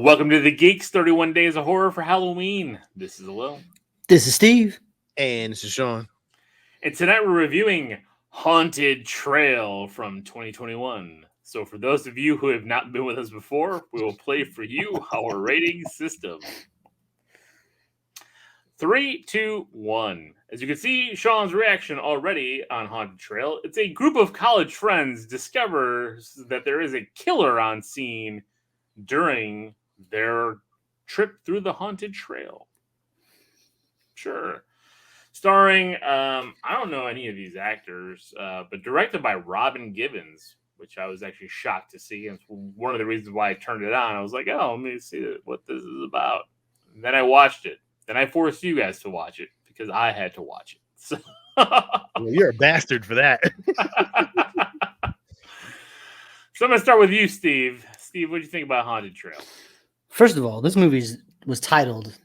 Welcome to the Geeks 31 Days of Horror for Halloween. This is Will. This is Steve. And this is Sean. And tonight we're reviewing Haunted Trail from 2021. So for those of you who have not been with us before, we will play for you our rating system. 3, 2, 1. As you can see Sean's reaction already on Haunted Trail, it's a group of college friends discovers that there is a killer on scene during their trip through the haunted trail. Sure. Starring, I don't know any of these actors, but directed by Robin Givens, which I was actually shocked to see. And it's one of the reasons why I turned it on. I was like, oh, let me see what this is about. And then I watched it. Then I forced you guys to watch it because I had to watch it. So well, you're a bastard for that. So I'm going to start with you, Steve. Steve, what do you think about Haunted Trail? First of all, this movie was titled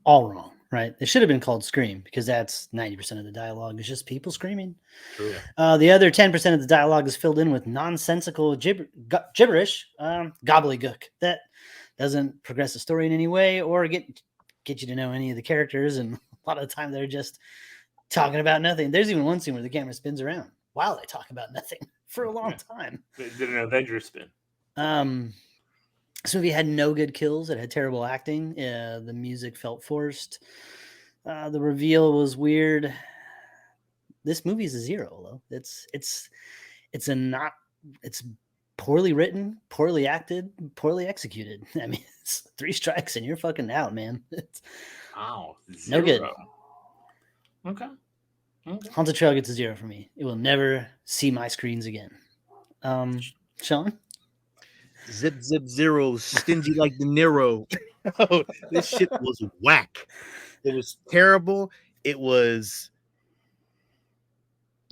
all wrong, right? It should have been called Scream because that's 90% of the dialogue is just people screaming. True. The other 10% of the dialogue is filled in with nonsensical gibberish, gobbledygook that doesn't progress the story in any way or get you to know any of the characters. And a lot of the time they're just talking about nothing. There's even one scene where the camera spins around while they talk about nothing for a long time. It did an Avenger spin. This movie had no good kills. It had terrible acting. The music felt forced. The reveal was weird. This movie is a 0, though. It's poorly written, poorly acted, poorly executed. I mean, it's 3 strikes and you're fucking out, man. Wow, 0. No good. Okay. Haunted Trail gets a 0 for me. It will never see my screens again. Sean? Zip, zip, zero, stingy like De Niro. Oh, this shit was whack. It was terrible. It was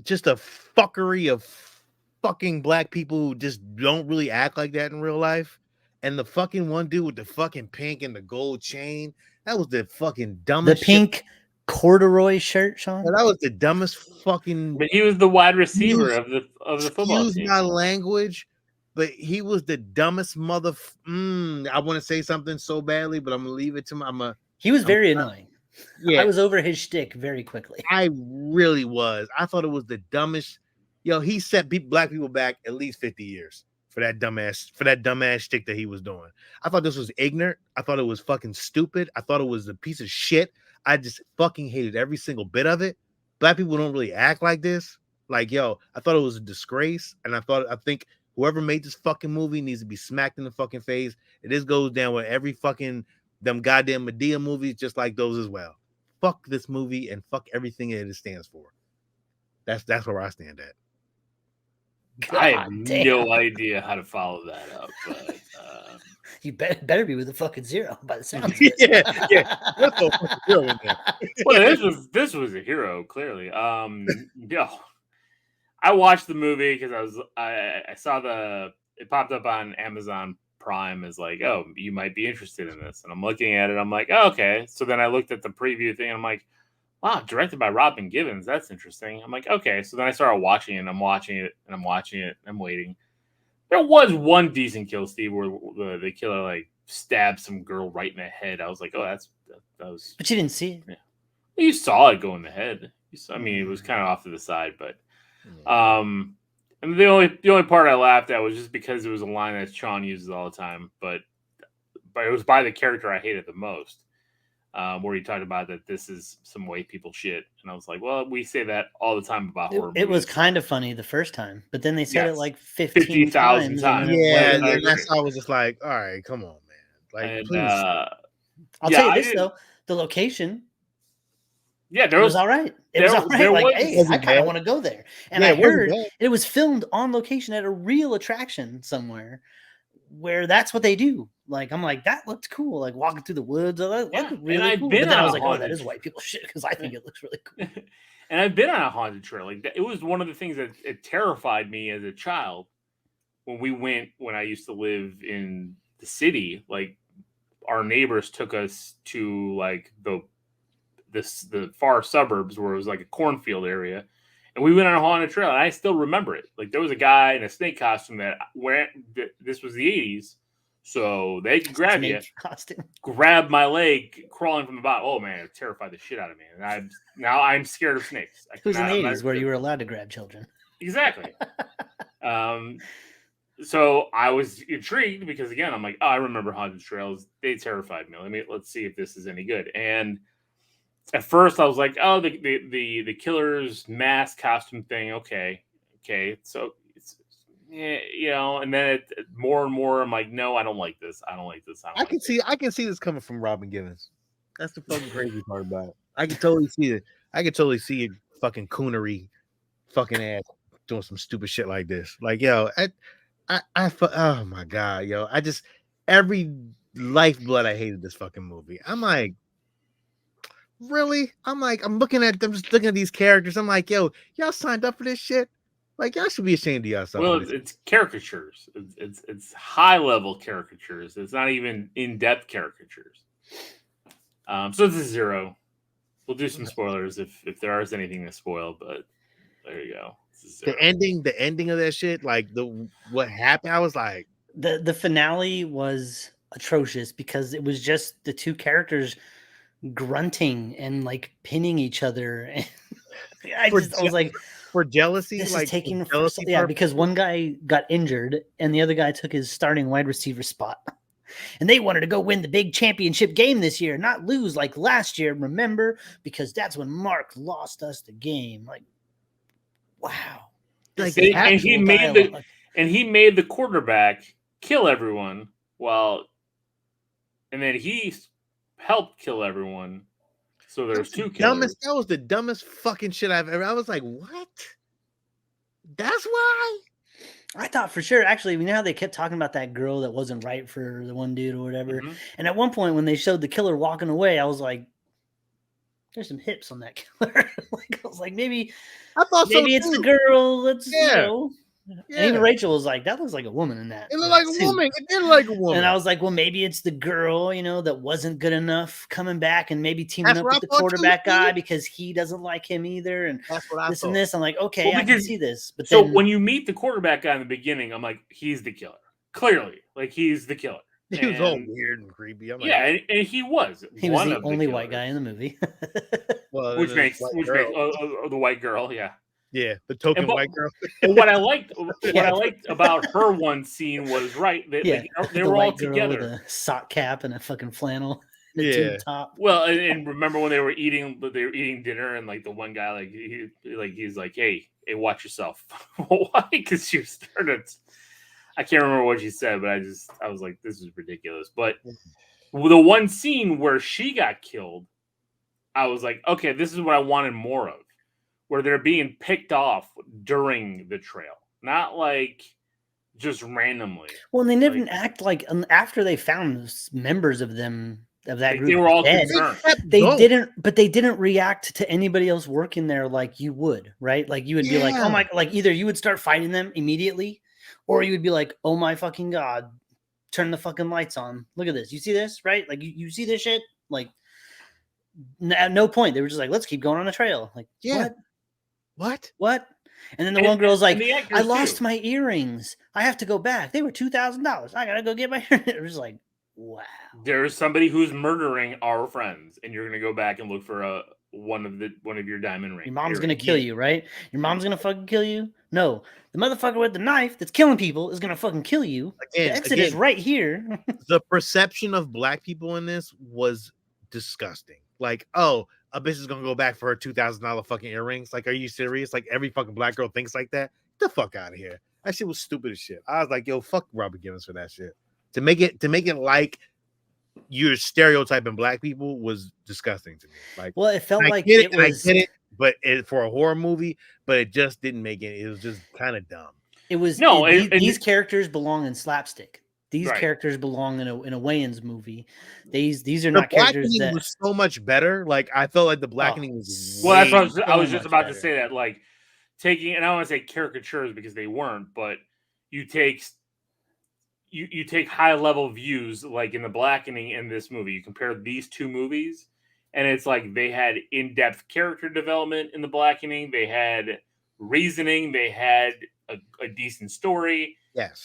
just a fuckery of fucking black people who just don't really act like that in real life. And the fucking one dude with the fucking pink and the gold chain, that was the fucking dumbest The pink corduroy shirt, Sean? That was the dumbest fucking... But he was the wide receiver of the football team. Excuse my language, but he was the dumbest mother. I want to say something so badly, but I'm gonna leave it to my. He was very annoying. Yeah, I was over his shtick very quickly. I really was. I thought it was the dumbest. Yo, he set black people back at least 50 years for that dumbass shtick that he was doing. I thought this was ignorant. I thought it was fucking stupid. I thought it was a piece of shit. I just fucking hated every single bit of it. Black people don't really act like this. Like, yo, I thought it was a disgrace, and I think whoever made this fucking movie needs to be smacked in the fucking face. And this goes down with every fucking them goddamn Madea movies, just like those as well. Fuck this movie and fuck everything it stands for. That's where I stand at. I have no idea how to follow that up, but you better be with a fucking 0 by the sound. yeah. Well, this was a hero, clearly. Yeah. I watched the movie because I saw it popped up on Amazon Prime as like, oh, you might be interested in this. And I'm looking at it. I'm like, oh, okay. So then I looked at the preview thing and I'm like, wow, directed by Robin Givens. That's interesting. I'm like, okay. So then I started watching it and I'm watching it and I'm watching it. And I'm waiting. There was one decent kill, Steve, where the killer like stabbed some girl right in the head. I was like, oh, that was. But you didn't see it. Yeah. You saw it go in the head. I mean, it was kind of off to the side, but. And the only part I laughed at was just because it was a line that Sean uses all the time, but it was by the character I hated the most, where he talked about that this is some white people shit, and I was like, well, we say that all the time about horror movies. It was kind of funny the first time, but then they said it like 50,000 times. Yeah, and that's how I was just like, all right, come on, man. Like, and, please. I'll tell you this though, the location. Yeah, it was all right. It was all right. Like, hey, I kind of want to go there. And I heard it was filmed on location at a real attraction somewhere where that's what they do. Like, I'm like, that looked cool. Like walking through the woods. That looked really cool. But then I was like, oh, that is white people shit because I think it looks really cool. And I've been on a haunted trail. Like, it was one of the things that it terrified me as a child when I used to live in the city. Like, our neighbors took us to like the far suburbs where it was like a cornfield area, and we went on a haunted trail, and I still remember it. Like, there was a guy in a snake costume this was the 80s, So they can grab you, Snake costume. grab my leg, crawling from the bottom. Oh man, it terrified the shit out of me. And I'm scared of snakes. It was in the I'm not 80s where scared. you were allowed to grab children. Exactly. So I was intrigued because again, I'm like, oh, I remember Haunted Trails. They terrified me. Let's see if this is any good. And at first, I was like, oh, the killer's mask costume thing. Okay. So it's yeah, and then more and more, I'm like, no, I don't like this. I don't like this. I can see this coming from Robin Givens. That's the fucking crazy part about it. I can totally see it. I can totally see it fucking coonery fucking ass doing some stupid shit like this. Like, yo, oh my god, yo. Every lifeblood I hated this fucking movie. I'm like, really? I'm looking at them, just looking at these characters. I'm like, yo, y'all signed up for this shit? Like, y'all should be ashamed of yourself. Well, it's caricatures. It's high level caricatures. It's not even in depth caricatures. So it's a 0. We'll do some spoilers if there is anything to spoil, but there you go. The ending of that shit, like what happened, I was like, the finale was atrocious because it was just the two characters grunting and like pinning each other. And I was like, for jealousy, this like is taking jealousy because one guy got injured and the other guy took his starting wide receiver spot. And they wanted to go win the big championship game this year, not lose like last year, remember? Because that's when Mark lost us the game. Like, wow. Like, and he made the quarterback kill everyone and then he helped kill everyone. So there's two killers. That was the dumbest fucking shit I've ever. I was like, what? That's why? I thought for sure, actually, you know how they kept talking about that girl that wasn't right for the one dude or whatever. Mm-hmm. And at one point when they showed the killer walking away, I was like, there's some hips on that killer. Like, I was like, maybe it's the girl. Let's you know. Yeah. And even Rachel was like, that looks like a woman in that. It looked like a woman. It did look like a woman. And I was like, well, maybe it's the girl, that wasn't good enough coming back and maybe teaming up with the quarterback guy because he doesn't like him either. And that's what I this thought. And this. I'm like, okay, I can see this. But so when you meet the quarterback guy in the beginning, I'm like, he's the killer. Clearly. Like, he's the killer. He was all weird and creepy. I'm like, yeah, and he was. He was the only white guy in the movie. Well, which makes the white girl, yeah. Yeah, the token white girl. And what I liked about her one scene was they were all together with a sock cap and a fucking flannel. Yeah. Top. Well, and remember when they were eating dinner and like the one guy he's like, hey, watch yourself. Why? Because you started. I can't remember what she said, but I was like, this is ridiculous. But the one scene where she got killed, I was like, okay, this is what I wanted more of. Where they're being picked off during the trail, not like just randomly. Well, and they didn't act like after they found members of them of that group. They were all concerned. They didn't react to anybody else working there like you would, right? Like you would be like, oh my, like either you would start fighting them immediately, or you would be like, oh my fucking god, turn the fucking lights on. Look at this. You see this, right? Like you see this shit. Like at no point they were just like, let's keep going on the trail. Like What? And then the one girl's like, I lost my earrings. I have to go back. They were $2,000. I gotta go get my earrings. It was like, wow. There's somebody who's murdering our friends, and you're gonna go back and look for one of your diamond rings. Your mom's gonna kill you, right? Your mom's gonna fucking kill you? No. The motherfucker with the knife that's killing people is gonna fucking kill you. The exit is right here. The perception of black people in this was disgusting. Like, oh, a bitch is gonna go back for her $2,000 fucking earrings. Like, are you serious? Like, every fucking black girl thinks like that. Get the fuck out of here. That shit was stupid as shit. I was like, yo, fuck Robert Givens for that shit. To make it like you're stereotyping black people was disgusting to me. Like, well, it felt like I get it, but for a horror movie, but it just didn't make it. It was just kind of dumb. It was these characters belong in slapstick. These characters belong in a Wayans movie. These are not characters that was so much better. Like, I felt like the blackening was. Well, that's what I was just about to say. That like taking, and I don't want to say caricatures because they weren't, but you take high level views like in the blackening in this movie. You compare these two movies, and it's like they had in depth character development in the blackening. They had reasoning. They had a decent story.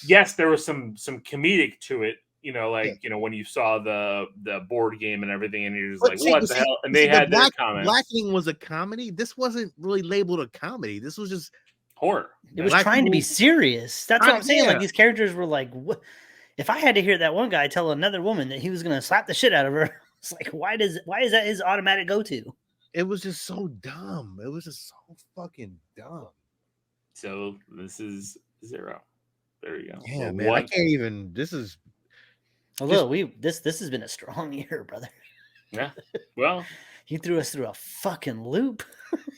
Yes, there was some comedic to it you know, like when you saw the board game and everything, and you're just But like, see- what but the see- hell? And but they see, the had their comments. Blackening was a comedy. This wasn't really labeled a comedy. This was just Horror. It was Black trying to be people- serious. That's what I'm saying. Yeah. Like these characters were like, what? If I had to hear that one guy tell another woman that he was gonna slap the shit out of her, it's like, why is that his automatic go-to? it was just so dumb. It was just so fucking dumb. So this is 0. There you go. Yeah, So man. I can't even. This is Although this has been a strong year, brother. Yeah. Well, He threw us through a fucking loop.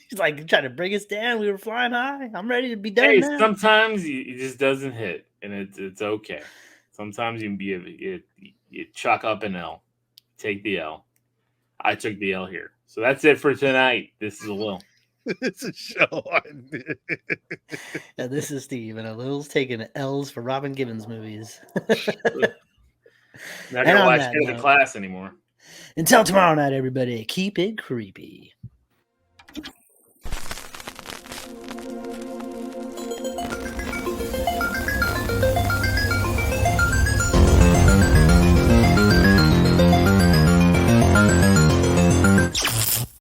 He's like trying to bring us down. We were flying high. I'm ready to be done hey, now. sometimes it just doesn't hit, and it's okay. Sometimes you chalk up an L, take the L. I took the L here, so that's it for tonight. This is a Will. it's a show. Yeah, this is Steve, and a little's taking L's for Robin Givens movies. Not And gonna on watch that any of the note- class anymore. Until tomorrow night, everybody, keep it creepy.